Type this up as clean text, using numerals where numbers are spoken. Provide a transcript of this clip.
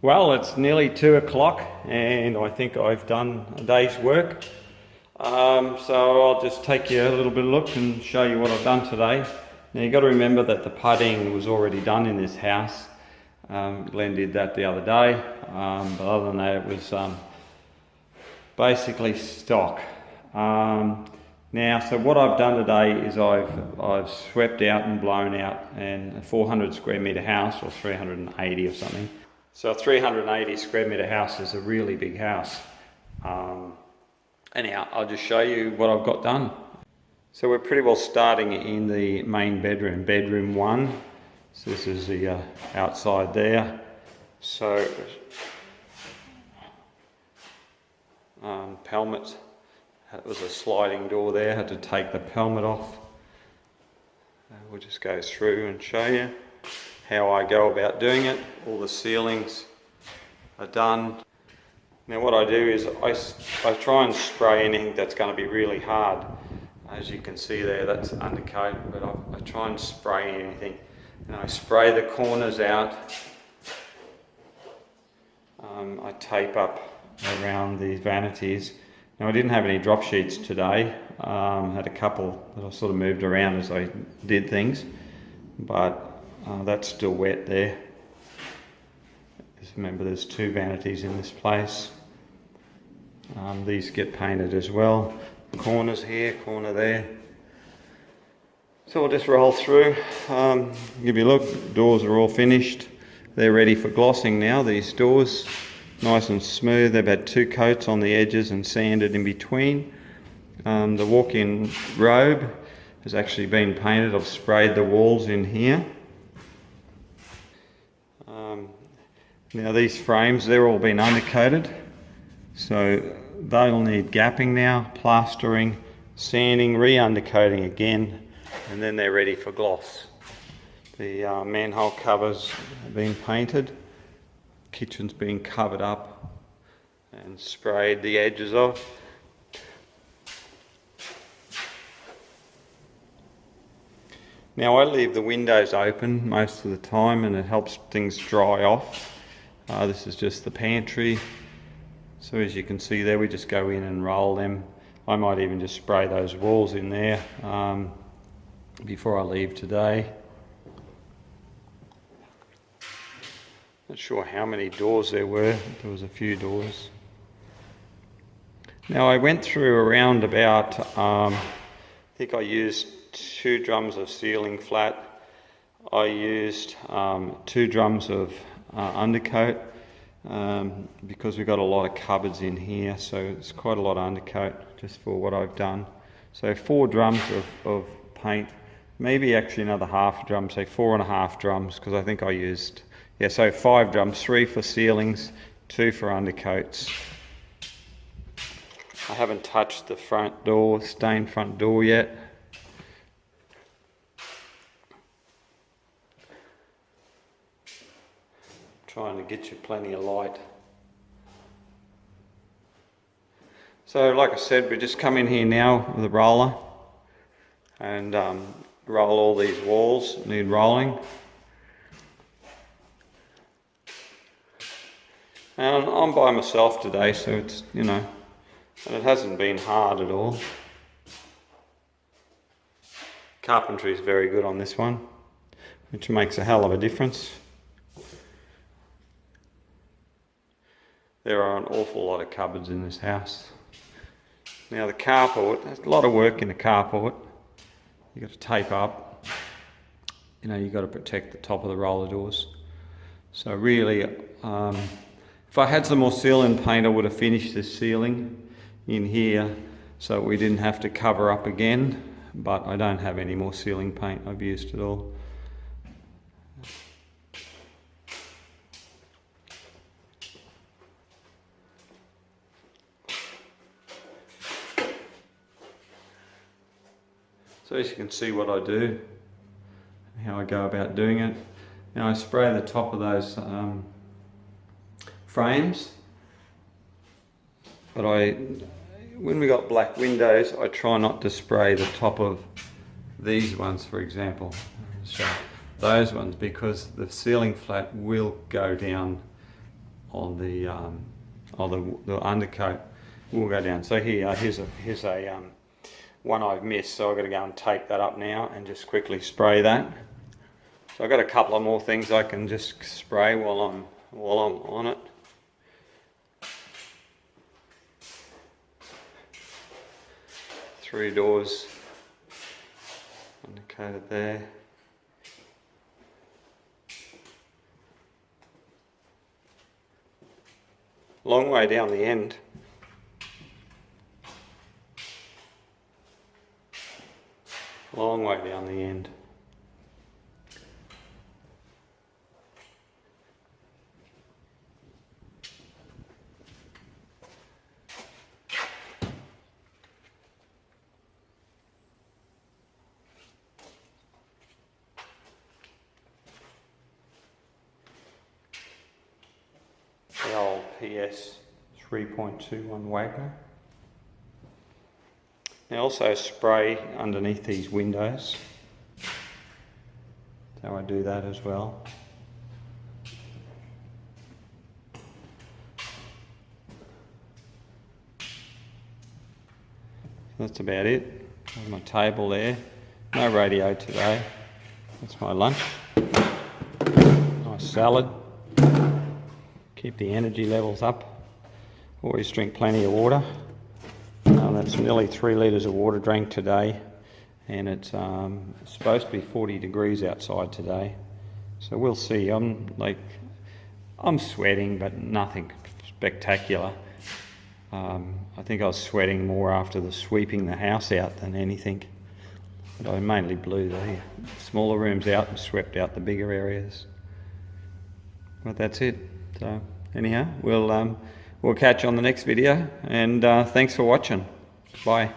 Well, it's nearly 2 o'clock and I think I've done a day's work. So I'll just take you a little bit of a look and show you what I've done today. Now you've got to remember that the putting was already done in this house. Glenn did that the other day, but other than that it was basically stock. Now, so what I've done today is I've swept out and blown out a 400 square metre house, or 380 or something. So a 380 square metre house is a really big house. Anyhow, I'll just show you what I've got done. So we're pretty well starting in the main bedroom, bedroom 1. So this is the outside there. So pelmet, it was a sliding door there, had to take the pelmet off. We'll just go through and show you how I go about doing it. All the ceilings are done. Now what I do is I try and spray anything that's going to be really hard. As you can see there, that's undercoat, but I try and spray anything. And I spray the corners out. I tape up around these vanities. Now I didn't have any drop sheets today. Had a couple that I sort of moved around as I did things, but that's still wet there. Just remember there's 2 vanities in this place. These get painted as well. Corners here, corner there. So we'll just roll through. Give you a look, doors are all finished. They're ready for glossing now, these doors. Nice and smooth. They've had 2 coats on the edges and sanded in between. The walk-in robe has actually been painted. I've sprayed the walls in here. Now these frames, they're all been undercoated. So they'll need gapping now, plastering, sanding, re-undercoating again, and then they're ready for gloss. The manhole covers have been painted. Kitchen's been covered up and sprayed the edges off. Now I leave the windows open most of the time and it helps things dry off. This is just the pantry. So as you can see there, we just go in and roll them. I might even just spray those walls in there before I leave today. Not sure how many doors there were. There was a few doors. Now I went through around about, I think I used 2 drums of ceiling flat. I used 2 drums of undercoat because we've got a lot of cupboards in here, so it's quite a lot of undercoat just for what I've done. So 4 drums of paint, maybe actually another half a drum, say 4.5 drums, because I think I used, yeah, so 5 drums, 3 for ceilings, 2 for undercoats. I haven't touched the front door, stained front door yet. Trying to get you plenty of light. So like I said, we just come in here now with a roller and roll all these walls, need rolling. And I'm by myself today, so it's, you know, and it hasn't been hard at all. Carpentry is very good on this one, which makes a hell of a difference. There are an awful lot of cupboards in this house. Now the carport, there's a lot of work in the carport. You've got to tape up. You know, you've got to protect the top of the roller doors. So really, if I had some more ceiling paint, I would have finished this ceiling in here so we didn't have to cover up again. But I don't have any more ceiling paint. I've used it all. So as you can see what I do, how I go about doing it. Now I spray the top of those frames, but when we got black windows, I try not to spray the top of these ones, for example. So those ones, because the ceiling flat will go down the undercoat will go down. So here's a one I've missed, so I've got to go and tape that up now and just quickly spray that. So I've got a couple of more things I can just spray while I'm on it. Three doors undercoated there. Long way down the end. Long way down the end. The old PS 3.21 Wagner. Now also spray underneath these windows. That's how I do that as well. That's about it. There's my table there. No radio today. That's my lunch. Nice salad. Keep the energy levels up. Always drink plenty of water. That's nearly 3 litres of water drank today, and it's supposed to be 40 degrees outside today. So we'll see. I'm sweating, but nothing spectacular. I think I was sweating more after sweeping the house out than anything. But I mainly blew the smaller rooms out and swept out the bigger areas. But that's it. So anyhow, we'll catch you on the next video, and thanks for watching. Bye.